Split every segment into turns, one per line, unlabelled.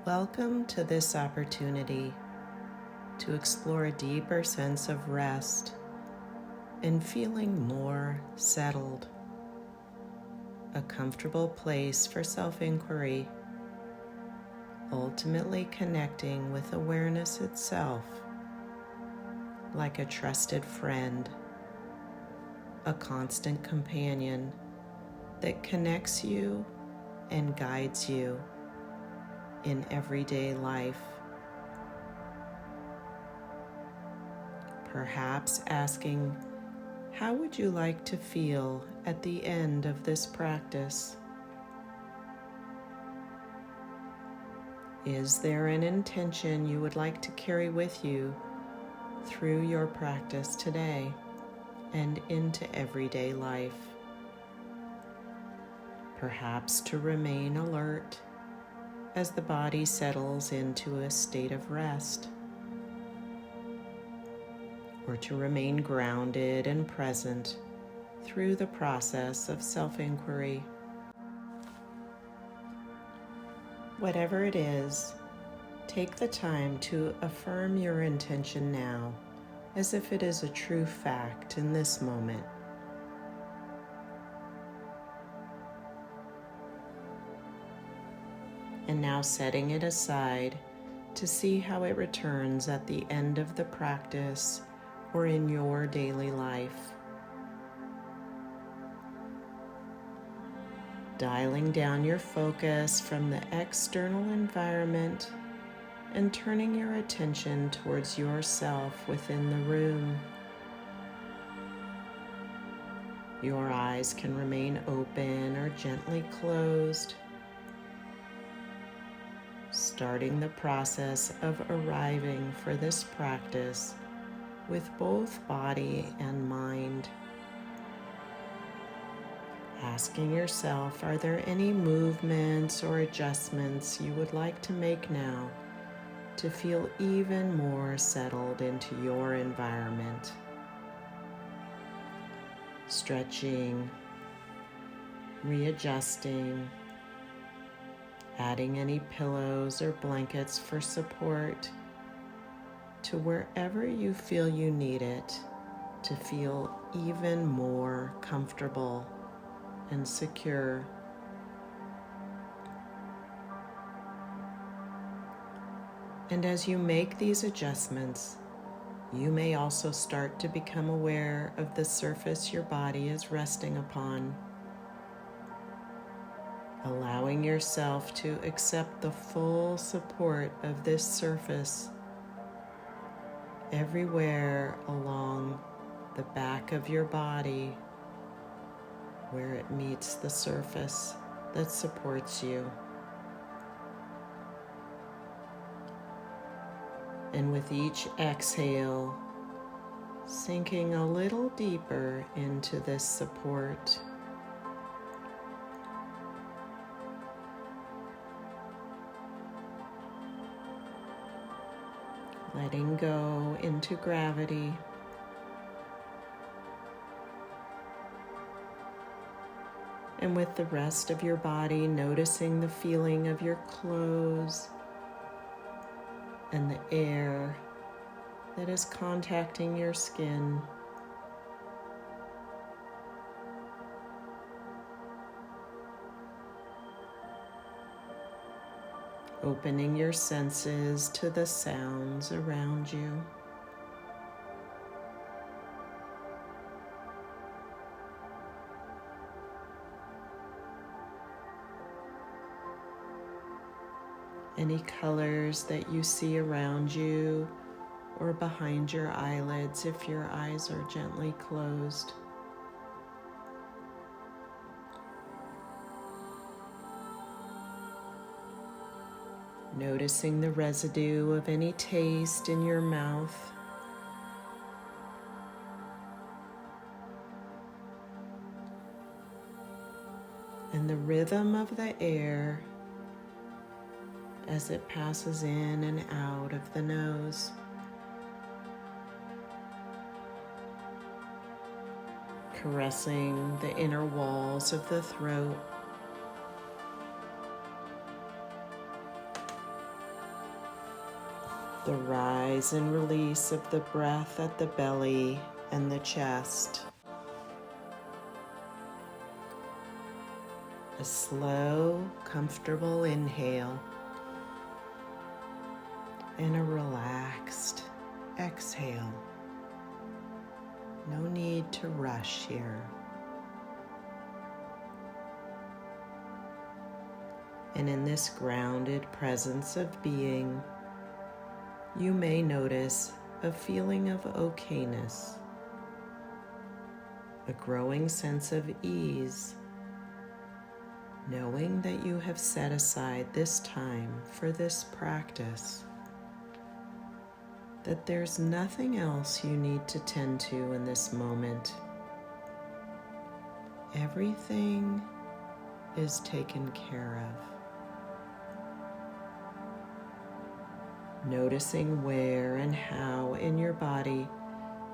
Welcome to this opportunity to explore a deeper sense of rest and feeling more settled, a comfortable place for self-inquiry, ultimately connecting with awareness itself like a trusted friend, a constant companion that connects you and guides you in everyday life. Perhaps asking, how would you like to feel at the end of this practice? Is there an intention you would like to carry with you through your practice today and into everyday life? Perhaps to remain alert as the body settles into a state of rest, or to remain grounded and present through the process of self-inquiry. Whatever it is, take the time to affirm your intention now as if it is a true fact in this moment. And now setting it aside to see how it returns at the end of the practice or in your daily life. Dialing down your focus from the external environment and turning your attention towards yourself within the room. Your eyes can remain open or gently closed, starting the process of arriving for this practice with both body and mind. Asking yourself, are there any movements or adjustments you would like to make now to feel even more settled into your environment? Stretching, readjusting, adding any pillows or blankets for support to wherever you feel you need it to feel even more comfortable and secure. And as you make these adjustments, you may also start to become aware of the surface your body is resting upon, allowing yourself to accept the full support of this surface everywhere along the back of your body where it meets the surface that supports you. And with each exhale, sinking a little deeper into this support. Letting go into gravity. And with the rest of your body, noticing the feeling of your clothes and the air that is contacting your skin. Opening your senses to the sounds around you. Any colors that you see around you or behind your eyelids if your eyes are gently closed. Noticing the residue of any taste in your mouth. And the rhythm of the air as it passes in and out of the nose. Caressing the inner walls of the throat. The rise and release of the breath at the belly and the chest. A slow, comfortable inhale and a relaxed exhale. No need to rush here. And in this grounded presence of being, you may notice a feeling of okayness, a growing sense of ease, knowing that you have set aside this time for this practice, that there's nothing else you need to tend to in this moment. Everything is taken care of. Noticing where and how in your body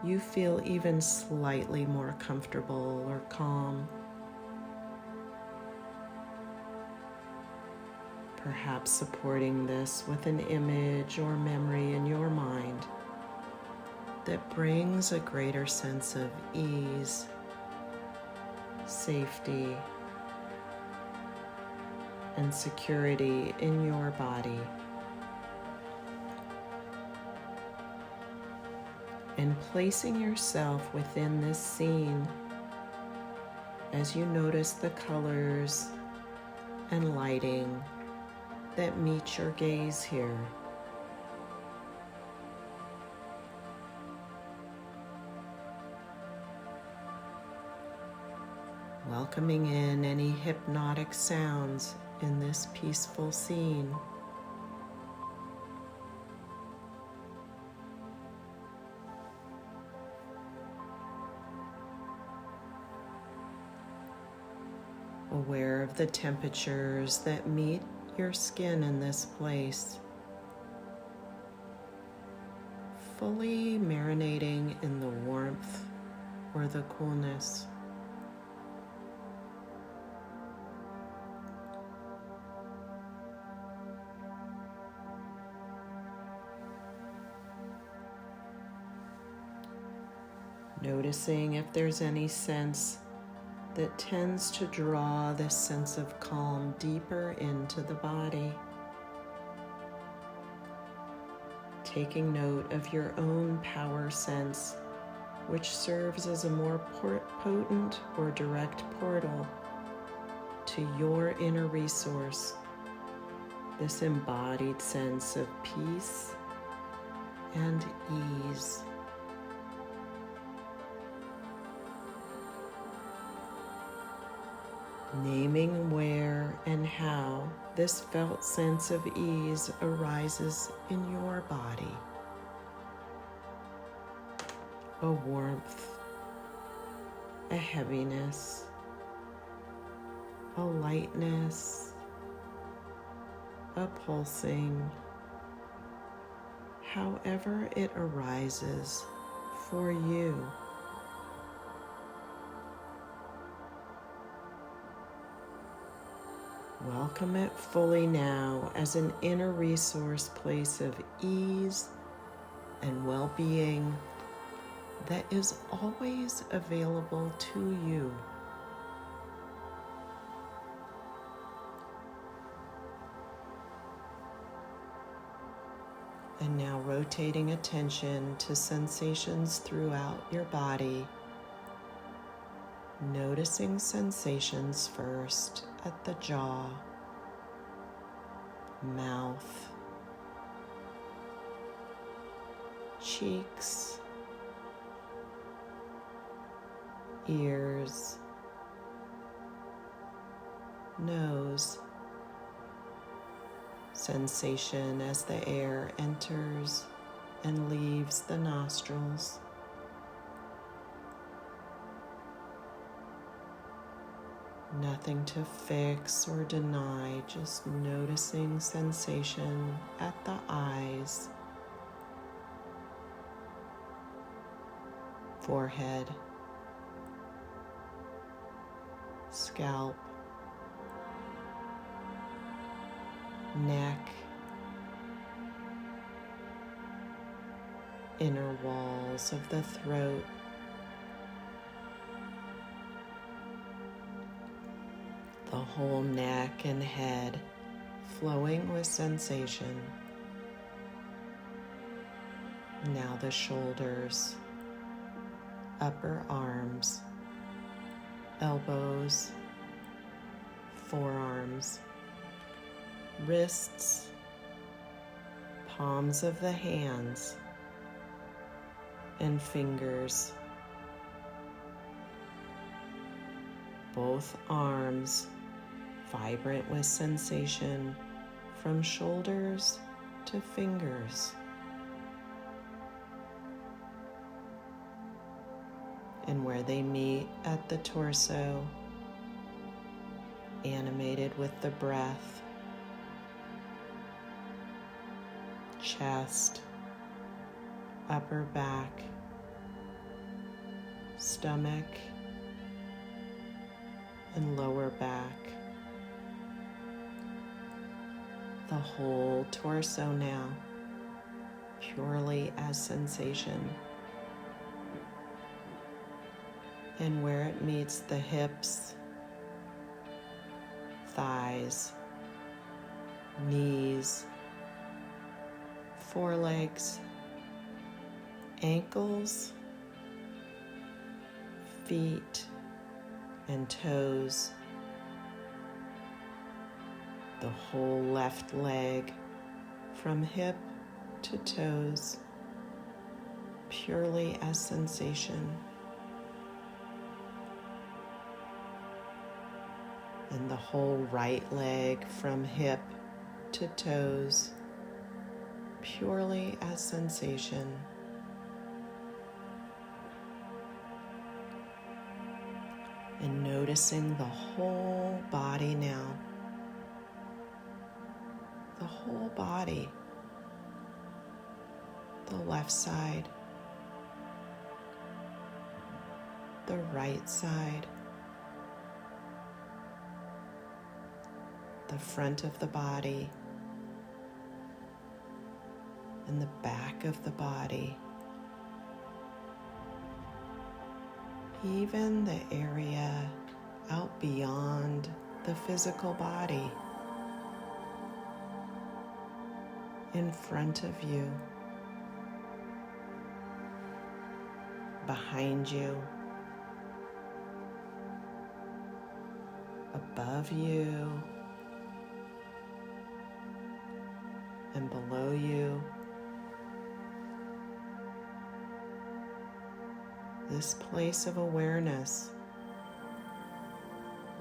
you feel even slightly more comfortable or calm. Perhaps supporting this with an image or memory in your mind that brings a greater sense of ease, safety, and security in your body. And placing yourself within this scene as you notice the colors and lighting that meet your gaze here. Welcoming in any hypnotic sounds in this peaceful scene. Aware of the temperatures that meet your skin in this place. Fully marinating in the warmth or the coolness. Noticing if there's any sense that tends to draw this sense of calm deeper into the body. Taking note of your own power sense, which serves as a more potent or direct portal to your inner resource, this embodied sense of peace and ease. Naming where and how this felt sense of ease arises in your body. A warmth, a heaviness, a lightness, a pulsing, however it arises for you. Welcome it fully now as an inner resource place of ease and well-being that is always available to you. And now rotating attention to sensations throughout your body. Noticing sensations first at the jaw, mouth, cheeks, ears, nose. Sensation as the air enters and leaves the nostrils. Nothing to fix or deny, just noticing sensation at the eyes, forehead, scalp, neck, inner walls of the throat, the whole neck and head flowing with sensation. Now the shoulders, upper arms, elbows, forearms, wrists, palms of the hands, and fingers. Both arms vibrant with sensation from shoulders to fingers. And where they meet at the torso, animated with the breath, chest, upper back, stomach, and lower back. The whole torso now, purely as sensation. And where it meets the hips, thighs, knees, forelegs, ankles, feet, and toes. The whole left leg from hip to toes, purely as sensation. And the whole right leg from hip to toes, purely as sensation. And noticing the whole body now. The whole body. The left side. The right side. The front of the body. And the back of the body. Even the area out beyond the physical body, in front of you, behind you, above you, and below you. This place of awareness,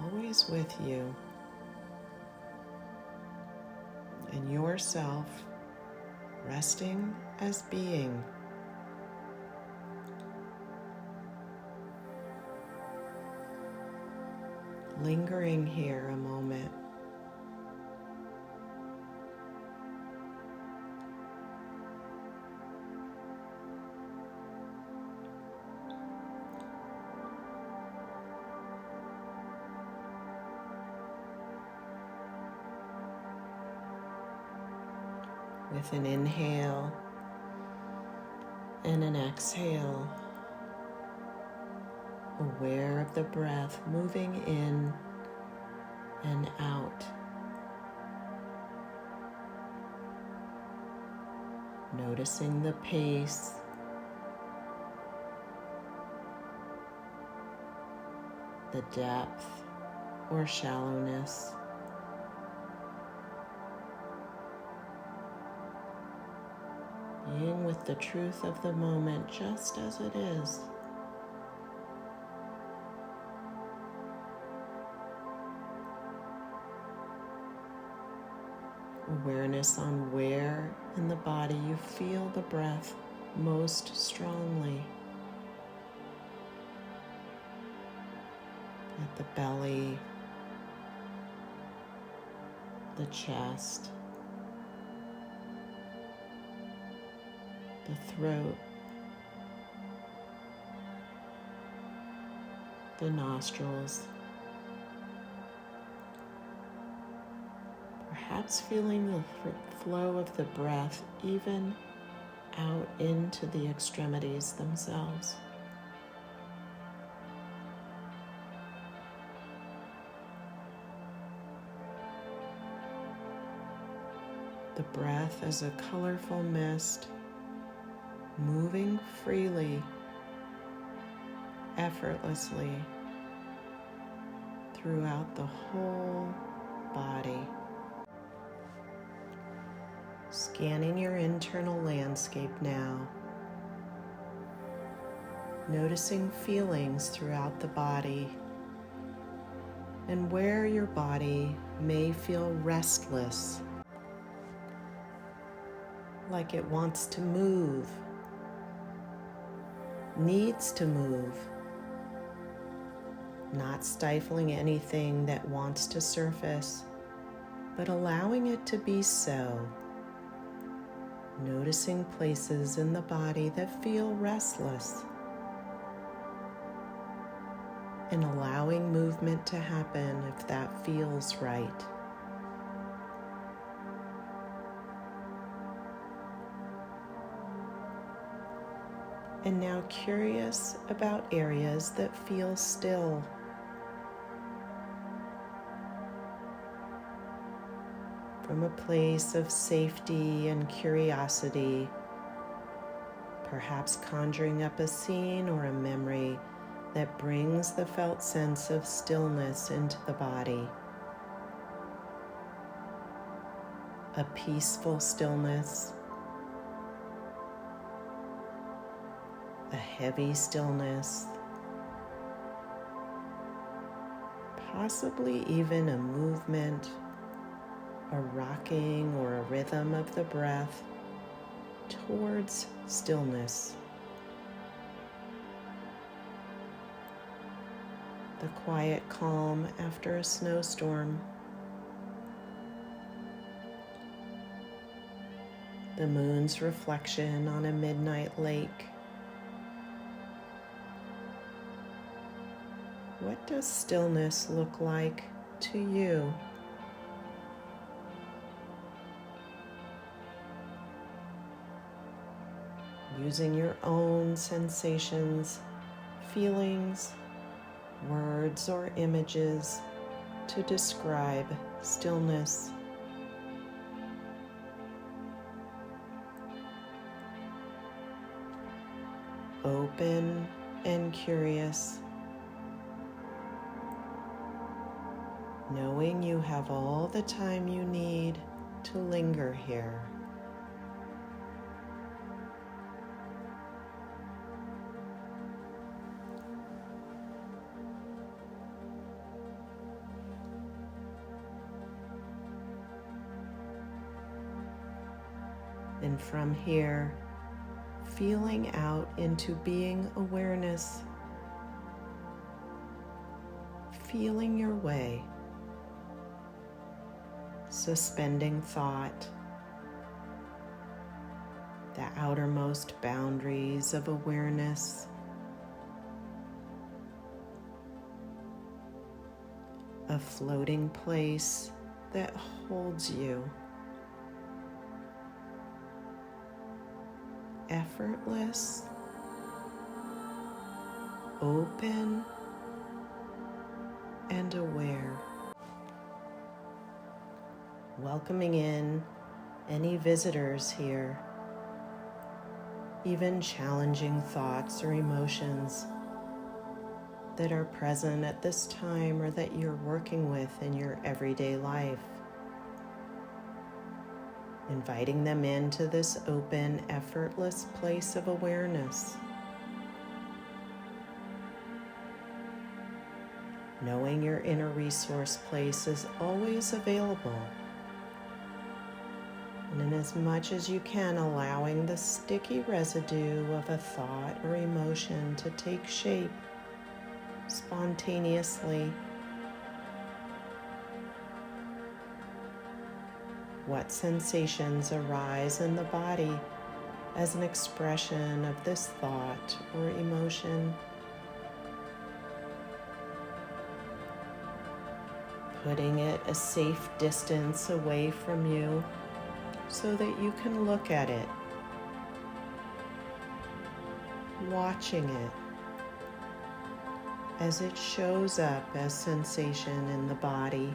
always with you, and yourself resting as being. Lingering here a moment. With an inhale and an exhale, aware of the breath moving in and out. Noticing the pace, the depth or shallowness. Being with the truth of the moment just as it is. Awareness on where in the body you feel the breath most strongly. At the belly, the chest, the throat, the nostrils. Perhaps feeling the flow of the breath even out into the extremities themselves. The breath as a colorful mist, moving freely, effortlessly throughout the whole body. Scanning your internal landscape now, noticing feelings throughout the body and where your body may feel restless, like it wants to move, needs to move, not stifling anything that wants to surface, but allowing it to be so. Noticing places in the body that feel restless and allowing movement to happen if that feels right. And now curious about areas that feel still. From a place of safety and curiosity, perhaps conjuring up a scene or a memory that brings the felt sense of stillness into the body. A peaceful stillness, a heavy stillness, possibly even a movement, a rocking or a rhythm of the breath towards stillness. The quiet calm after a snowstorm. The moon's reflection on a midnight lake. What does stillness look like to you? Using your own sensations, feelings, words, or images to describe stillness. Open and curious, knowing you have all the time you need to linger here. And from here, feeling out into being awareness, feeling your way, suspending thought, the outermost boundaries of awareness, a floating place that holds you. Effortless, open, and aware. Welcoming in any visitors here, even challenging thoughts or emotions that are present at this time or that you're working with in your everyday life. Inviting them into this open, effortless place of awareness. Knowing your inner resource place is always available. And in as much as you can, allowing the sticky residue of a thought or emotion to take shape spontaneously. What sensations arise in the body as an expression of this thought or emotion? Putting it a safe distance away from you so that you can look at it watching it as it shows up as sensation in the body.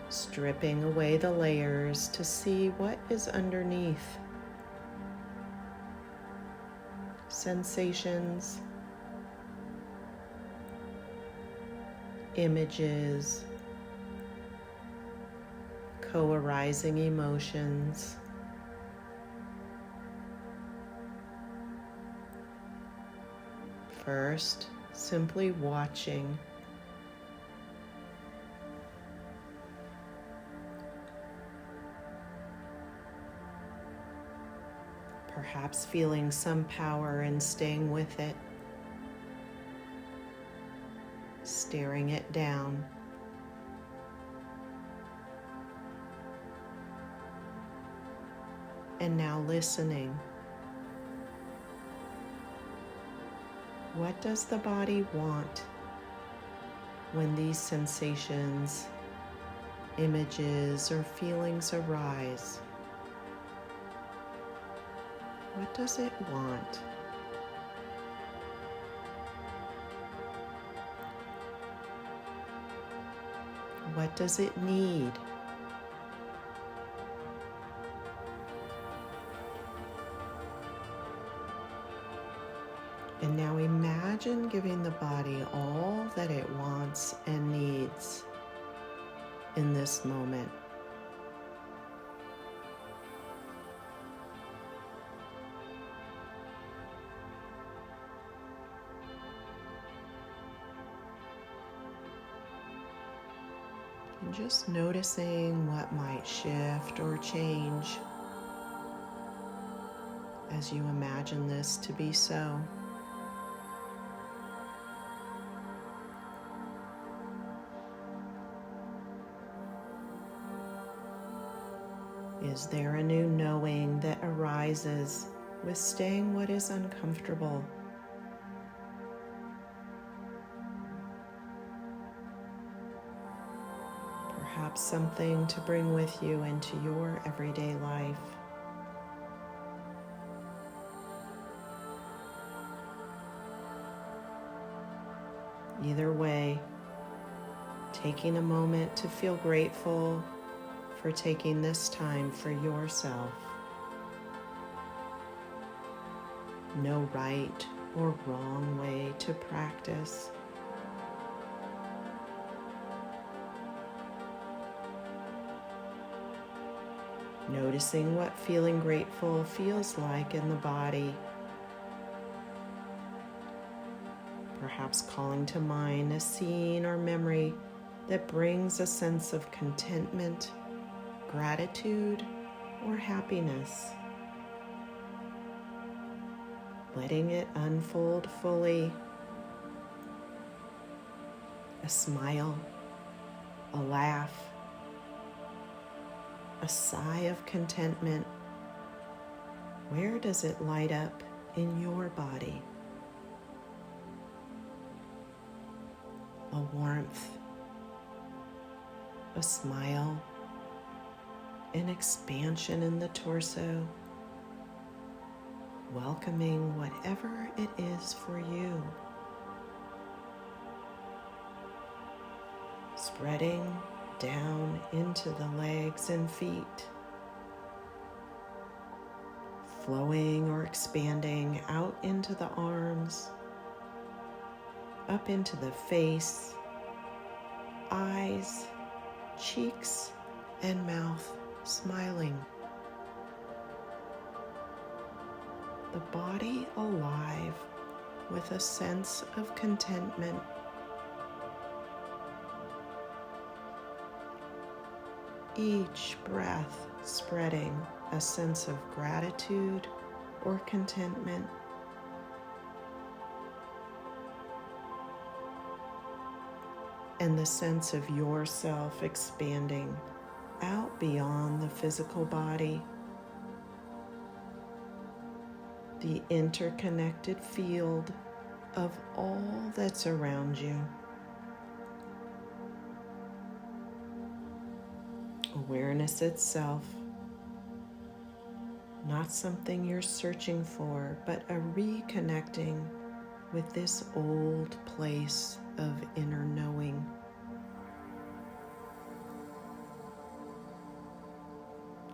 Stripping away the layers to see what is underneath. Sensations, images, co-arising emotions. First, simply watching. Perhaps feeling some power in staying with it, staring it down. And now listening. What does the body want when these sensations, images, or feelings arise? What does it want? What does it need? And now imagine giving the body all that it wants and needs in this moment. And just noticing what might shift or change as you imagine this to be so. Is there a new knowing that arises with staying what is uncomfortable? Perhaps something to bring with you into your everyday life. Either way, taking a moment to feel grateful for taking this time for yourself. No right or wrong way to practice. Noticing what feeling grateful feels like in the body. Perhaps calling to mind a scene or memory that brings a sense of contentment, gratitude, or happiness. Letting it unfold fully. A smile, a laugh, a sigh of contentment. Where does it light up in your body? A warmth, a smile, an expansion in the torso, welcoming whatever it is for you. Spreading down into the legs and feet, flowing or expanding out into the arms, up into the face, eyes, cheeks, and mouth, smiling. The body alive with a sense of contentment. Each breath spreading a sense of gratitude or contentment. And the sense of yourself expanding out beyond the physical body. The interconnected field of all that's around you. Awareness itself, Not something you're searching for, but a reconnecting with this old place of inner knowing.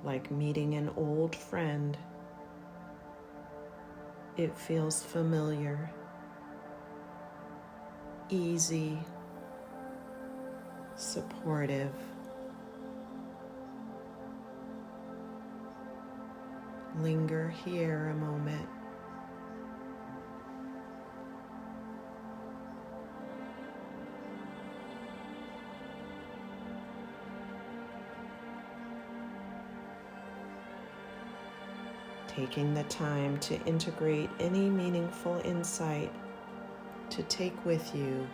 Like meeting an old friend, it feels familiar, easy, supportive. Linger here a moment. Taking the time to integrate any meaningful insight to take with you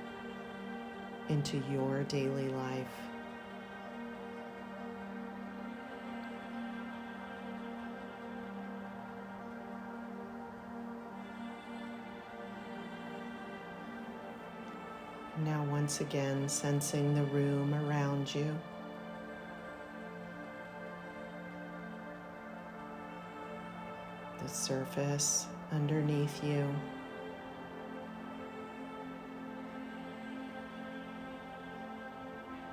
into your daily life. Now once again, sensing the room around you. The surface underneath you.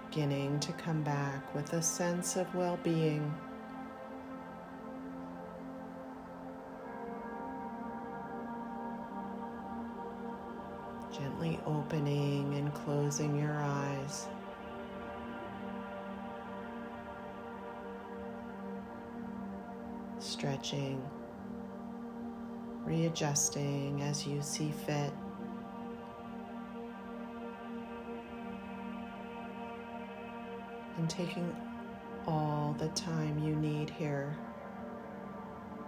Beginning to come back with a sense of well-being. Gently opening and closing your eyes. Stretching, readjusting as you see fit. And taking all the time you need here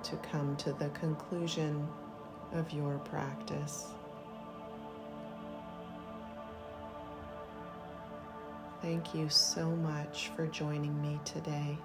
to come to the conclusion of your practice. Thank you so much for joining me today.